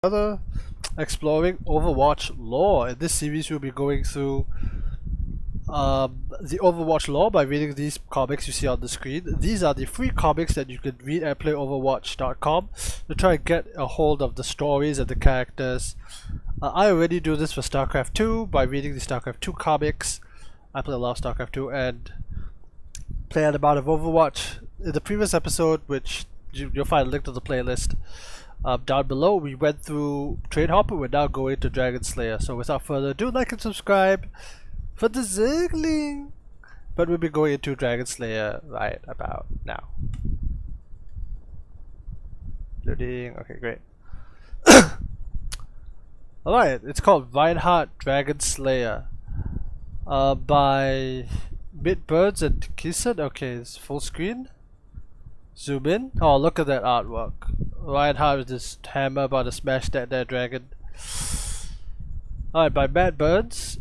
Further exploring Overwatch lore. In this series, we'll be going through the Overwatch lore by reading these comics you see on the screen. These are the free comics that you can read at playoverwatch.com to try and get a hold of the stories and the characters. I already do this for StarCraft 2 by reading the StarCraft 2 comics. I play a lot of StarCraft 2 and play an amount of Overwatch. In the previous episode, which you'll find a link to the playlist down below, we went through Trade Hopper. We're now going to Dragon Slayer. So without further ado, like and subscribe for the Zergling. But we'll be going into Dragon Slayer right about now. Loading. Okay, great. Alright, it's called Reinhardt Dragon Slayer by Bitbirds and Kisan. Okay, it's full screen. Zoom in. Oh, look at that artwork. Reinhardt with this hammer about to smash that there dragon. Alright, by Matt Burns.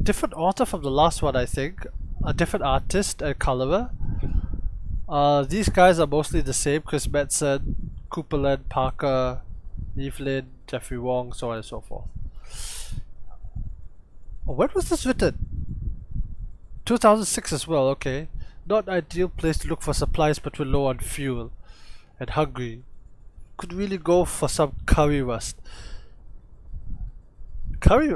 Different author from the last one, I think. A different artist and colorer. These guys are mostly the same. Chris Metzen, Cooperland, Parker, Evelyn, Jeffrey Wong, so on and so forth. Oh, when was this written? 2006 as well, okay. Not ideal place to look for supplies, but we're low on fuel and hungry. Could really go for some curry rust. Curry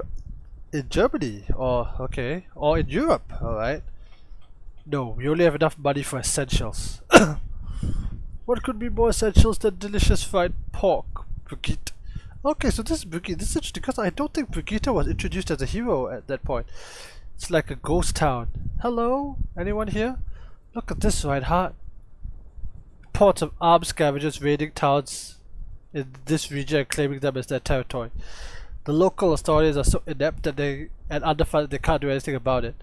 in Germany, or okay, or in Europe, alright. No, we only have enough money for essentials. What could be more essentials than delicious fried pork? Brigitte. Okay, so this is Brigitte. This is interesting because I don't think Brigitte was introduced as a hero at that point. It's like a ghost town. Hello? Anyone here? Look at this, Reinhardt. Reports of armed scavengers raiding towns in this region and claiming them as their territory. The local authorities are so inept that and underfunded they can't do anything about it.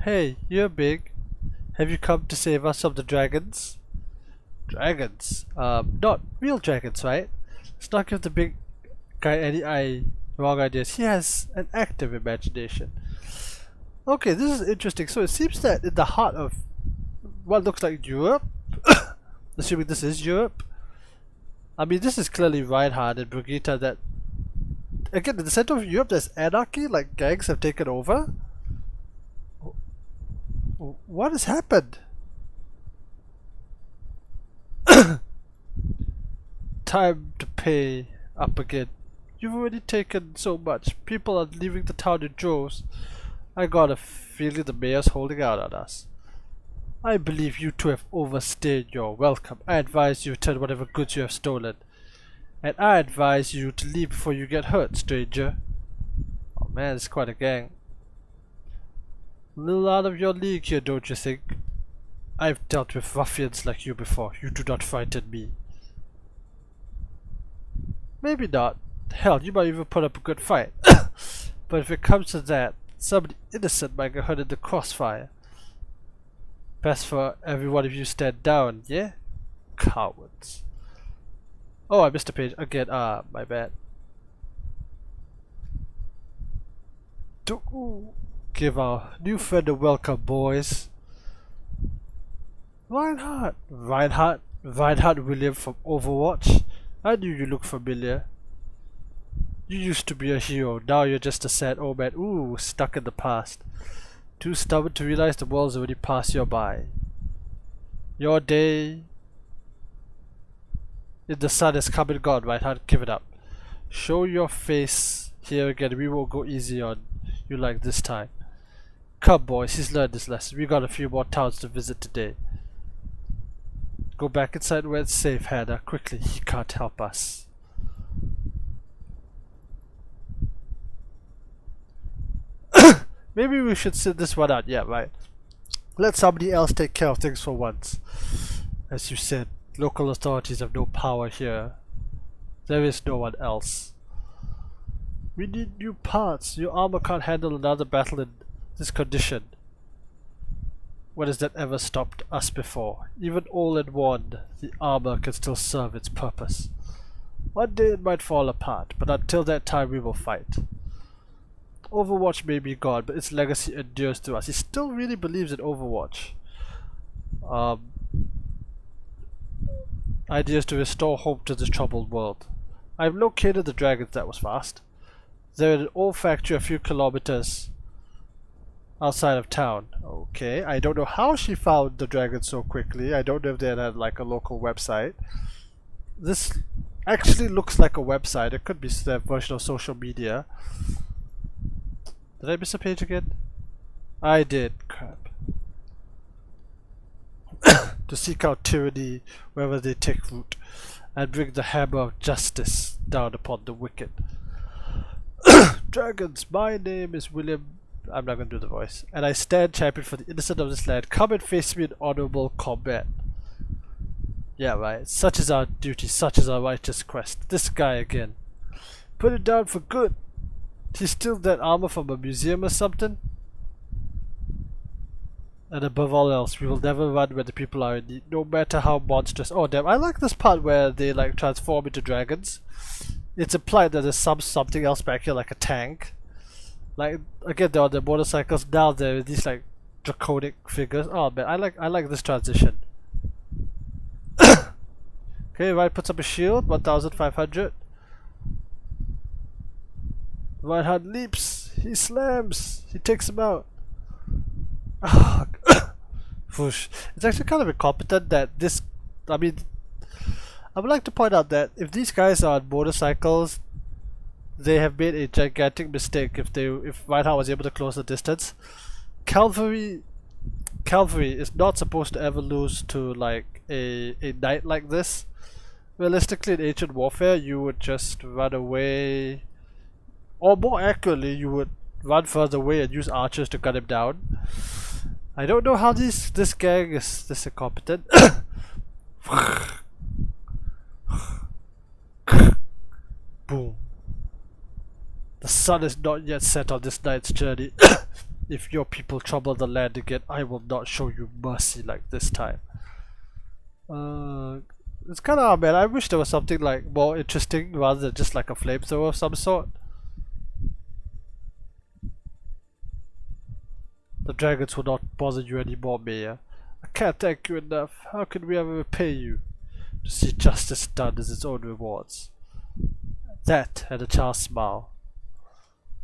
Hey, you're big. Have you come to save us from the dragons? Dragons? Not real dragons, right? Let's not give the big guy any wrong ideas. He has an active imagination. Okay, this is interesting. So it seems that in the heart of what looks like Europe, assuming this is Europe. I mean, this is clearly Reinhardt and Brigitte. That again, in the center of Europe, there's anarchy. Like gangs have taken over. What has happened? Time to pay up again. You've already taken so much. People are leaving the town in droves. I got a feeling the mayor's holding out on us. I believe you two have overstayed your welcome. I advise you return whatever goods you have stolen. And I advise you to leave before you get hurt, stranger. Oh man, it's quite a gang. A little out of your league here, don't you think? I've dealt with ruffians like you before. You do not frighten me. Maybe not. Hell, you might even put up a good fight. But if it comes to that, somebody innocent might get hurt in the crossfire. Best for every one of you stand down, yeah? Cowards. Oh, I missed a page again. Ah, my bad. Give our new friend a welcome, boys. Reinhardt William from Overwatch. I knew you looked familiar. You used to be a hero, now you're just a sad old man. Ooh, stuck in the past. Too stubborn to realize the world's already passed you by. Your day in the sun has come and gone, Reinhardt. Give it up. Show your face here again. We won't go easy on you like this time. Come, boys. He's learned his lesson. We got a few more towns to visit today. Go back inside where it's safe, Hannah. Quickly. He can't help us. Maybe we should sit this one out. Yeah, right. Let somebody else take care of things for once. As you said, local authorities have no power here. There is no one else. We need new parts. Your armor can't handle another battle in this condition. When has that ever stopped us before? Even all in one, the armor can still serve its purpose. One day it might fall apart, but until that time we will fight. Overwatch may be gone, but its legacy endures to us. He still really believes in Overwatch. Ideas to restore hope to this troubled world. I've located the dragons. That was fast. They're in an old factory a few kilometers outside of town. Okay, I don't know how she found the dragons so quickly. I don't know if they had like a local website. This actually looks like a website. It could be their version of social media. Did I miss a page again? I did. Crap. To seek out tyranny wherever they take root, and bring the hammer of justice down upon the wicked. Dragons, my name is William. I'm not gonna do the voice. And I stand champion for the innocent of this land. Come and face me in honorable combat. Yeah, right. Such is our duty, such is our righteous quest. This guy again. Put it down for good. He stole that armor from a museum or something. And above all else, we will never run when the people are in need, no matter how monstrous. Oh damn, I like this part where they like transform into dragons. It's implied that there's something else back here, like a tank. Like again, they're on their motorcycles. Now they're these like draconic figures. Oh man, I like this transition. Okay, right, puts up a shield, 1,500. Reinhardt leaps, he slams, he takes him out. Oh, whoosh. It's actually kind of incompetent that this. I mean, I would like to point out that if these guys are on motorcycles, they have made a gigantic mistake if Reinhardt was able to close the distance. Cavalry is not supposed to ever lose to like a knight like this. Realistically, in ancient warfare, you would just run away, or more accurately, you would run further away and use archers to cut him down. I don't know how this gang is this incompetent. Boom. The sun is not yet set on this night's journey. If your people trouble the land again, I will not show you mercy like this time. It's kind of man. I wish there was something like more interesting rather than just like a flamethrower of some sort. The dragons will not bother you anymore, Mayor. I can't thank you enough. How can we ever repay you? To see justice done is its own rewards. That and a child's smile.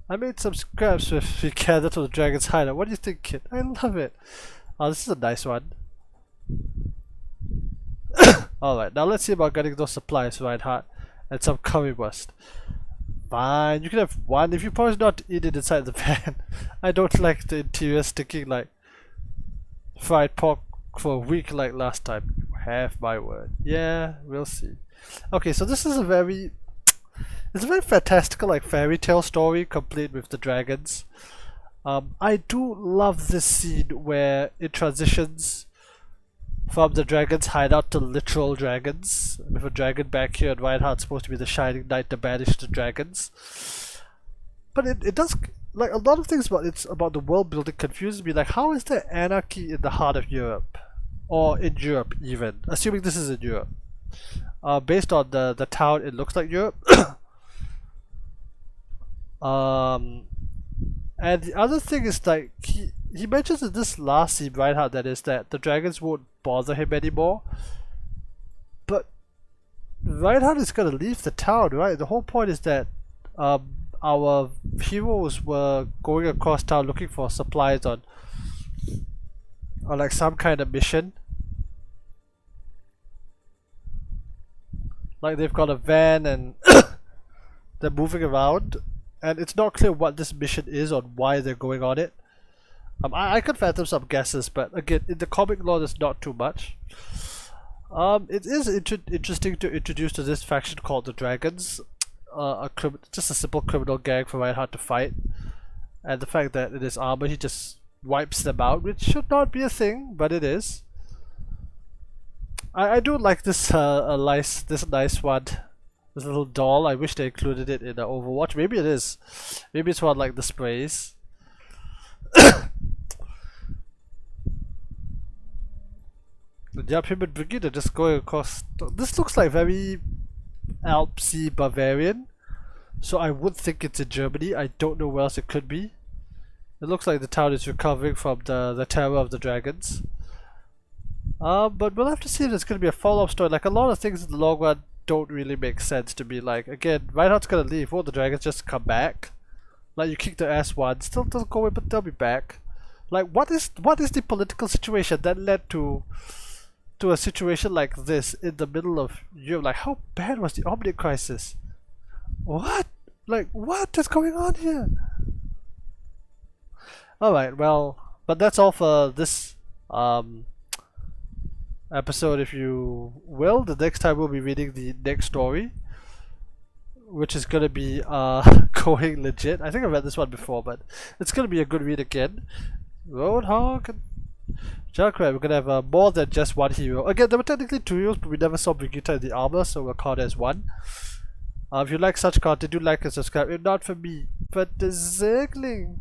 I made some scraps with the candle to the dragon's hideout. What do you think, kid? I love it. Oh, this is a nice one. Alright, now let's see about getting those supplies, Reinhardt, and some currywurst. Fine, you can have one if you promise not to eat it inside the van. I don't like the interior sticking like fried pork for a week like last time. You have my word. Yeah, we'll see. Okay, so this is a very fantastical like fairy tale story complete with the dragons. I do love this scene where it transitions from the dragon's hideout to literal dragons, with a dragon back here and Reinhardt's supposed to be the shining knight to banish the dragons. But it does, like a lot of things about the world building confuses me, like how is there anarchy in the heart of Europe? Or in Europe even, assuming this is in Europe. Based on the town, it looks like Europe. And the other thing is like he mentions in this last scene, Reinhardt, that is that the dragons won't bother him anymore. But Reinhardt is gonna leave the town, right? The whole point is that our heroes were going across town looking for supplies on like some kind of mission. Like they've got a van and they're moving around, and it's not clear what this mission is or why they're going on it. I could fathom some guesses, but again, in the comic lore, there's not too much. It is interesting to introduce to this faction called the Dragons, just a simple criminal gang for Reinhardt to fight, and the fact that in his armor he just wipes them out, which should not be a thing, but it is. I do like this nice one, this little doll. I wish they included it in Overwatch. Maybe it is. Maybe it's one like the sprays. Yep, him and Brigitte are just going across. This looks like very Alpsy Bavarian, so I would think it's in Germany. I don't know where else it could be. It looks like the town is recovering from the terror of the dragons. But we'll have to see if there's going to be a follow-up story. Like a lot of things in the long run, don't really make sense to me. Like, again, Reinhardt's gonna leave. Won't the dragons just come back? Like, you kick their ass once, they'll go away, but they'll be back. Like, what is the political situation that led to a situation like this in the middle of Europe? Like, how bad was the Omnic crisis? What? Like, what is going on here? Alright, well, but that's all for this episode, if you will. The next time we'll be reading the next story, which is gonna be going legit. I think I read this one before, but it's gonna be a good read again. Roadhog and Junkrat, we're gonna have more than just one hero. Again, there were technically 2 heroes, but we never saw Brigitte in the armor, so we'll count as one. If you like such content, do like and subscribe. If not for me, but the Zergling.